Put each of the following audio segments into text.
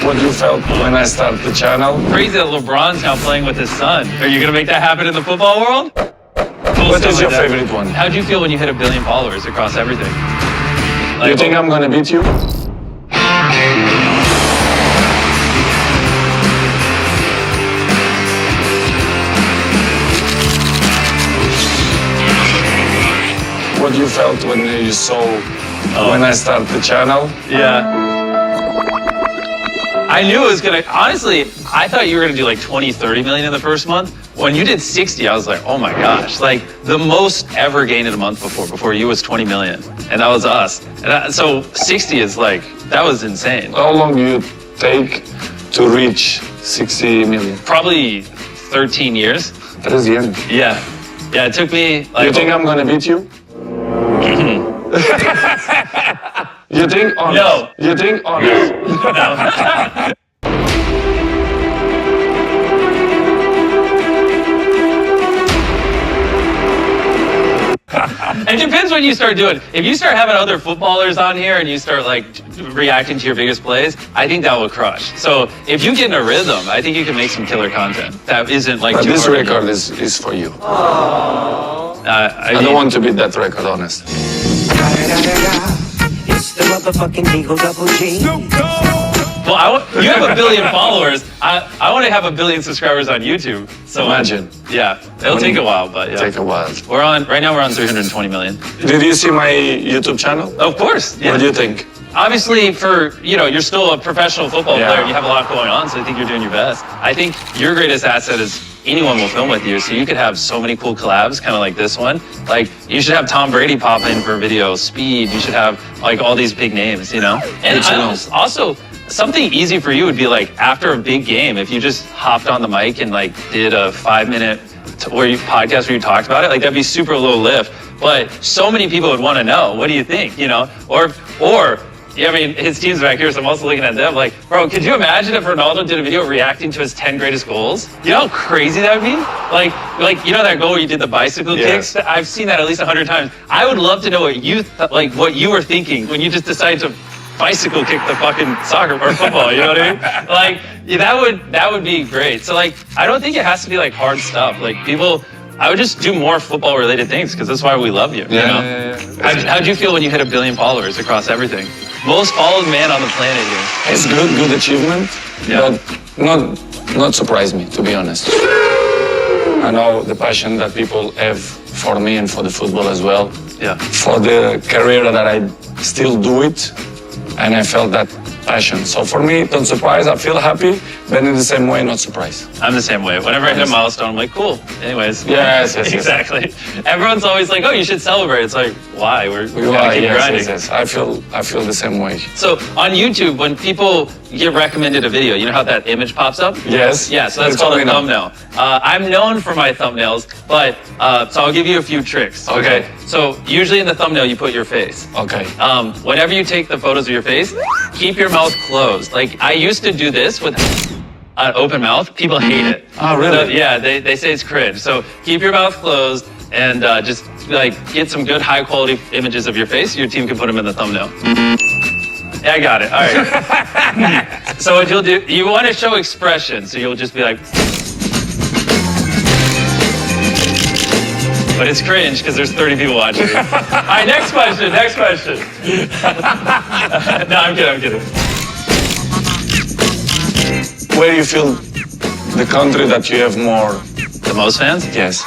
What you felt when I started the channel? Crazy that LeBron's now playing with his son. Are you gonna make that happen in the football world? Cool What stuff is your like that. favorite one? How'd you feel when you hit 1 billion followers across everything? Like, You think I'm gonna beat you? What you felt when you saw when I started the channel? Yeah. I knew it was gonna, honestly, I thought you were gonna do like 20, 30 million in the first month. When you did 60, I was like, oh my gosh, like the most ever gained in a month before you was 20 million. And that was us. So 60 is like, that was insane. How long do you take to reach 60 million? Probably 13 years. That is the end. Yeah. Yeah, it took me like. You think I'm gonna beat you? You think honest? No. You think honest? No. It depends what you start doing. If you start having other footballers on here and you start like reacting to your biggest plays, I think that will crush. So if you get in a rhythm, I think you can make some killer content that isn't like But too this hard. record is for you. I I don't want to beat that record, honest. It's the motherfucking Eagle Double G. Well, you have 1 billion followers. I want to have 1 billion subscribers on YouTube. So Imagine. Yeah, it'll take a while, but yeah. Take a while. Right now we're on 320 million. Did you see my YouTube channel? Of course. Yeah. What do you think? Obviously, you're still a professional football Yeah. player. You have a lot going on, so I think you're doing your best. I think your greatest asset is anyone will film with you, so you could have so many cool collabs, kind of like this one. Like, you should have Tom Brady pop in for a video, Speed. You should have like all these big names, you know. And Good to know. also, something easy for you would be like after a big game, if you just hopped on the mic and like did a 5-minute podcast where you talked about it, like that'd be super low lift. But so many people would want to know, what do you think, you know? Or yeah, I mean, his team's back here, so I'm also looking at them like, bro, could you imagine if Ronaldo did a video reacting to his 10 greatest goals? You know how crazy that would be? Like you know that goal where you did the bicycle Yeah. kicks? I've seen that at least 100 times. I would love to know what what you were thinking when you just decided to bicycle kick the fucking soccer or football, you know what I mean? Like, yeah, that would be great. So like, I don't think it has to be like hard stuff. Like I would just do more football related things because that's why we love you. You know? How'd you feel when you hit 1 billion followers across everything? Most followed man on the planet here. It's good achievement, Yeah. but not surprise me, to be honest. I know the passion that people have for me and for the football as well. Yeah. For the career that I still do it, and I felt that passion. So for me, don't surprise. I feel happy, but in the same way, not surprised. I'm the same way. Whenever I hit a milestone, I'm like, cool. Anyways. Yes. Exactly. Everyone's always like, oh, you should celebrate. It's like, why? We're You gonna are, keep yes, grinding. yes. I feel the same way. So on YouTube, when people get recommended a video, you know how that image pops up? Yes. Yeah, so that's It's called a coming up. thumbnail. I'm known for my thumbnails, but so I'll give you a few tricks. Okay. So usually in the thumbnail, you put your face. Okay. Whenever you take the photos of your face, keep your mouth closed. Like I used to do this with an open mouth. People hate it. Oh, really? So, yeah, they say it's cringe. So keep your mouth closed and just like get some good high quality images of your face. Your team can put them in the thumbnail. Yeah, I got it. All right. So what you'll do, you want to show expression. So you'll just be like, but it's cringe because there's 30 people watching. All right, next question. No, I'm kidding. Where do you feel the country that you have more? The most fans? Yes.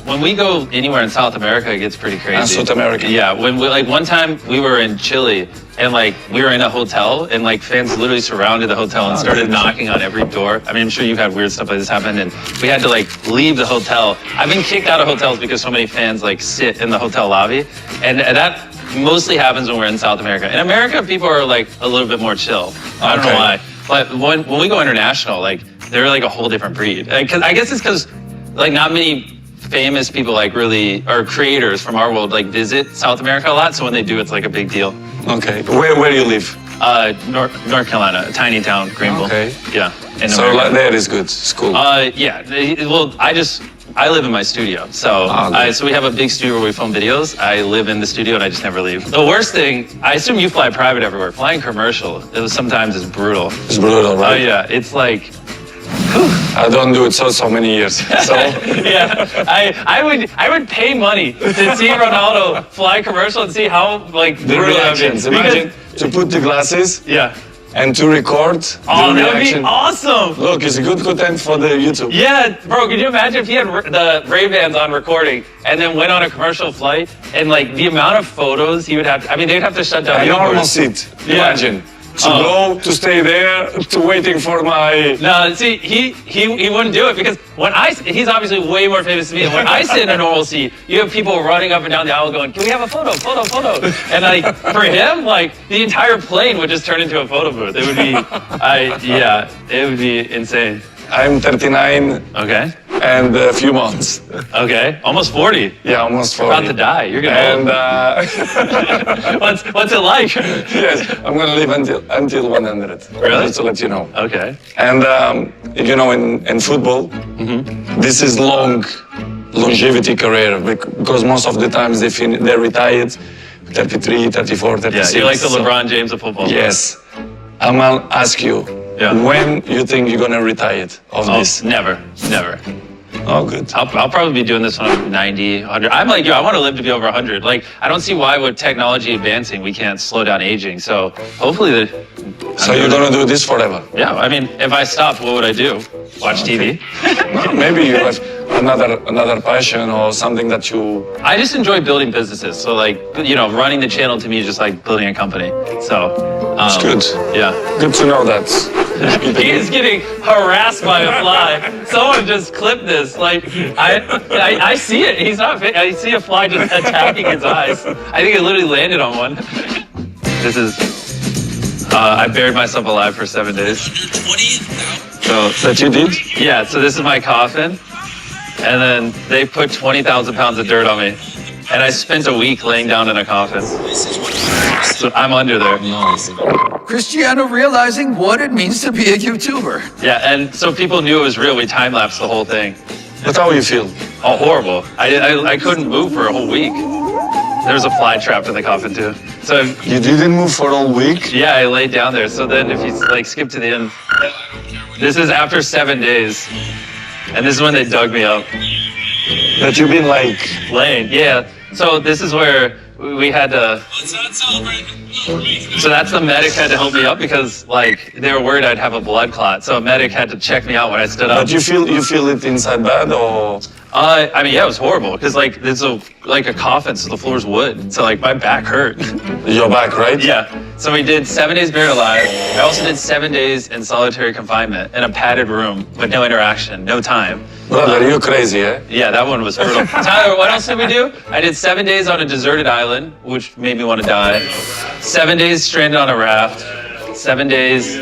When we go anywhere in South America, it gets pretty crazy. South America. Yeah. One time we were in Chile and we were in a hotel and fans literally surrounded the hotel and started knocking on every door. I mean, I'm sure you've had weird stuff like this happen, and we had to leave the hotel. I've been kicked out of hotels because so many fans sit in the hotel lobby, and that mostly happens when we're in South America. In America, people are a little bit more chill. I don't know why, but when we go international, they're a whole different breed. I guess it's because not many famous people really or creators from our world visit South America a lot. So when they do, it's a big deal. Okay. Where do you live? North Carolina, a tiny town, Greenville. Okay. Yeah. In So America. there is good. It's cool. Yeah. Well, I live in my studio. So good. so we have a big studio where we film videos. I live in the studio and I just never leave. The worst thing, I assume you fly private everywhere. Flying commercial, sometimes is brutal. It's brutal, Oh right? yeah, it's like, I don't do it so many years. So yeah, I would pay money to see Ronaldo fly commercial and see how like the brutal that would be. reactions. Imagine to put the glasses Yeah. and to record Oh, the that would be reaction. awesome. Look, it's a good content for the YouTube. Yeah, bro, could you imagine if he had the Ray-Bans on recording and then went on a commercial flight and like the amount of photos he would have, I mean, they'd have to shut down A the normal airport. seat. Yeah. Imagine. To go, to stay there, to waiting for my... No, see, he wouldn't do it because he's obviously way more famous than me. And when I sit in a normal seat, you have people running up and down the aisle going, "Can we have a photo? And like for him, like the entire plane would just turn into a photo booth. It would be, it would be insane. I'm 39 Okay, and a few months. okay, almost 40. Yeah, almost 40. About to die. You're gonna. And What's it like? yes, I'm gonna live until 100. Really? Just to let you know. Okay. And you know, in football, this is longevity career because most of the times they're retired, 33, 34, 36. Yeah, you're like the So- LeBron James of football. Yes. I'm gonna ask you, Yeah. when you think you're gonna retire of Oh, this? never. Oh, good. I'll probably be doing this when I'm 90, 100. I'm like you. I want to live to be over 100. Like, I don't see why with technology advancing, we can't slow down aging. So hopefully So you're gonna do this forever? yeah, I mean, if I stopped, what would I do? Watch TV? No, maybe you have another passion or something that you... I just enjoy building businesses. So like, you know, running the channel to me is just like building a company. So, It's good. Yeah. Good to know that. He is getting harassed by a fly. Someone just clipped this. Like, I see it. He's not. I see a fly just attacking his eyes. I think it literally landed on one. This is. I buried myself alive for 7 days. So That you did? yeah. So this is my coffin, and then they put 20,000 pounds of dirt on me, and I spent a week laying down in a coffin. So I'm under there. Cristiano realizing what it means to be a YouTuber. Yeah, and so people knew it was real. We time lapsed the whole thing. But how you feel? Oh, horrible. I couldn't move for a whole week. There was a fly trapped in the coffin too. So You didn't move for a week? yeah, I laid down there. So then if you like skip to the end, this is after 7 days. And this is when they dug me up. That you've been like... Laying, yeah. So this is where we had to. So that's the medic had to help me up because like they were worried I'd have a blood clot. So a medic had to check me out when I stood up. But you feel it inside bad or... I mean, yeah, it was horrible because like it's like a coffin, so the floor's wood. So like my back hurt. Your back, right? Yeah. So we did 7 days buried alive. I also did 7 days in solitary confinement in a padded room with no interaction, no time. Brother, you're crazy, eh? Yeah, that one was brutal. Tyler, what else did we do? I did 7 days on a deserted island, which made me want to die. 7 days stranded on a raft. 7 days.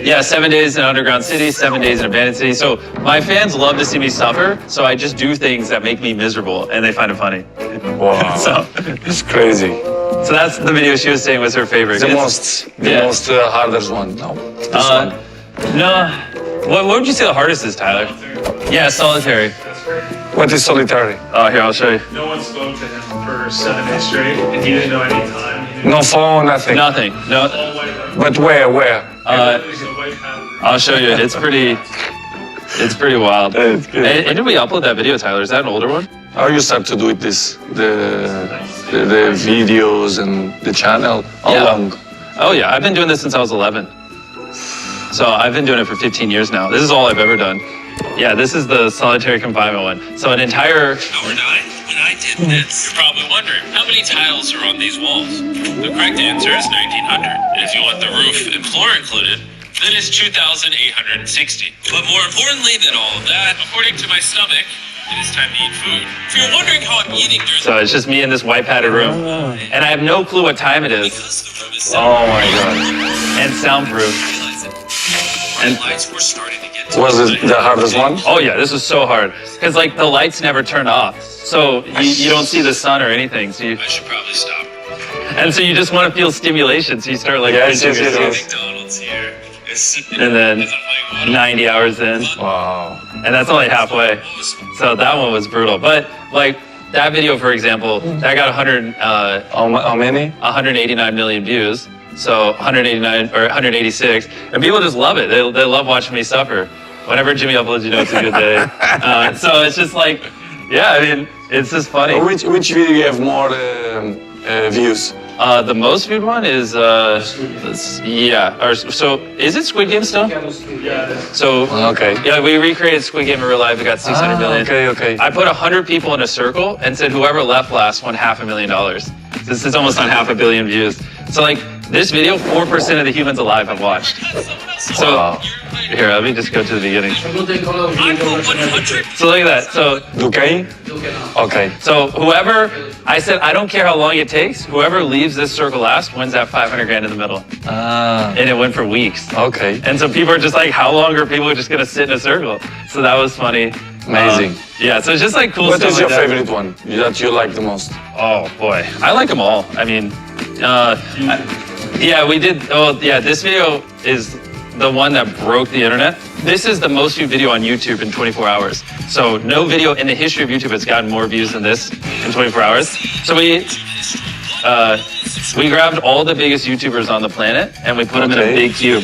Yeah, 7 days in an underground city, 7 days in an abandoned city. So my fans love to see me suffer, so I just do things that make me miserable, and they find it funny. Wow. So, It's crazy. so that's the video she was saying was her favorite. The It's- most hardest one. No, this one. No. What would you say the hardest is, Tyler? Yeah, solitary. What is solitary? Oh, here, I'll show you. No one spoke to him for 7 days straight, and he didn't know any time. He didn't No phone, nothing. Nothing. No. all white room. But where? It was a white pattern. I'll show you. It's pretty wild. It's good. And did we upload that video, Tyler? Is that an older one? How you start to do it the videos and the channel? How Yeah. long? Oh yeah, I've been doing this since I was 11. So I've been doing it for 15 years now. This is all I've ever done. Yeah, this is the solitary confinement one. So an entire. Hour 9. When I did this, you're probably wondering, how many tiles are on these walls? The correct answer is 1,900. And if you want the roof and floor included, then it's 2,860. But more importantly than all of that, according to my stomach, it is time to eat food. If you're wondering how I'm eating during So it's just me in this white padded room, and I have no clue what time it is. because the room is Oh my god! And soundproof. and lights were starting to get Was it the hardest one? Oh yeah, this was so hard because like the lights never turn off, so you don't see the sun or anything. So you, I should probably stop. and so you just want to feel stimulation, so you start like Yes, pinching yes, yes, yourself. yes. McDonald's here. and then 90 hours in, Wow. and that's only halfway. So that one was brutal. But like that video, for example, that got How many? 189 million views. So 189 or 186, and people just love it. They love watching me suffer. Whenever Jimmy uploads, you know it's a good day. So it's just like, yeah, I mean, it's just funny. Which video you have more views? The most viewed one is so is it Squid Game still? So Okay. yeah, we recreated Squid Game in real life. We got 600 million. Okay. I put 100 people in a circle and said whoever left last won $500,000. This is almost on 500 million views. So like this video, 4% of the humans alive have watched. So Wow. here, let me just go to the beginning. I put 100. So look at that. So Duquesne? Okay. So whoever, I said, I don't care how long it takes. Whoever leaves this circle last wins that 500 grand in the middle. Ah. And it went for weeks. Okay. And so people are just like, how long are people just gonna sit in a circle? So that was funny. Amazing. Yeah, so it's just like cool What stuff is your like that. favorite one that you like the most? Oh boy, I like them all. I mean, yeah, we did. Oh yeah, this video is the one that broke the internet. This is the most viewed video on YouTube in 24 hours. So no video in the history of YouTube has gotten more views than this in 24 hours. So we grabbed all the biggest YouTubers on the planet and we put them in a Okay. big cube.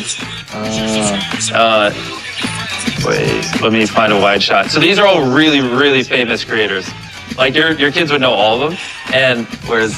Wait, let me find a wide shot. So these are all really, really famous creators. Like your kids would know all of them. And whereas